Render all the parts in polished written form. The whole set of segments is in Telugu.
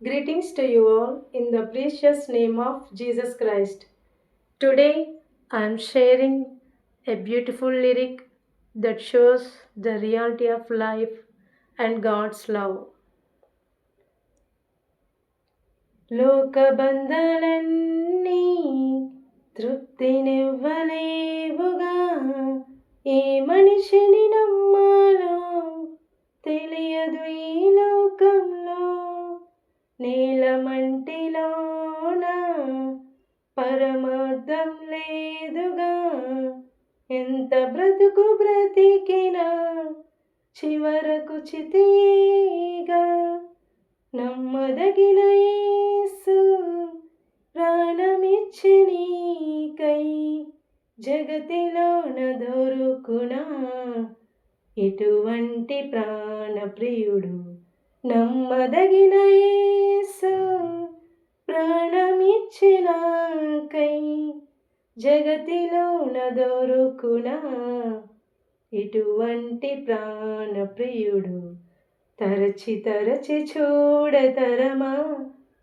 Greetings to you all in the precious name of Jesus Christ. Today I am sharing a beautiful lyric that shows the reality of life and God's love. లోకబంధాలన్నీ తృప్తినివ్వలేవుగా ఏ మనిషిని నమ్మాలో తెలియదు ఈ లోకంలో నీలమంటిలోన పరమార్థం లేదుగా ఎంత బ్రతుకు బ్రతికినా చివరకు చితియేగా నమ్మదగిన యేసు ప్రాణమిచ్చి నీకై జగతిలోన దొరుకునా ఇటువంటి ప్రాణప్రియుడు నమ్మదగిన యేసు ప్రాణమిచ్చి నాకై జగతిలోన దొరుకునా ఇటువంటి ప్రాణప్రియుడు తరచి తరచి చూడతరమా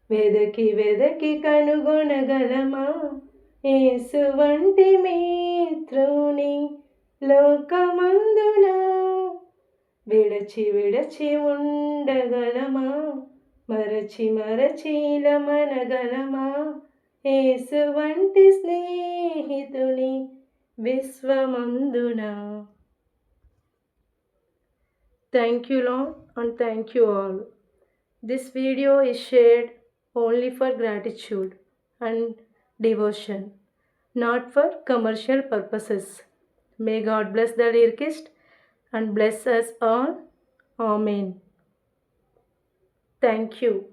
వెదకి వెదకి కనుగొనగలమా యేసు వంటి మిత్రుని లోకమందున విడచి విడచి ఉండగలమా మరచి మరచిలమనగలమా యేసు వంటి స్నేహితుని విశ్వమందున. Thank you Lord and thank you all. This video is shared only for gratitude and devotion, not for commercial purposes. May God bless the lyricist and bless us all. Amen. Thank you.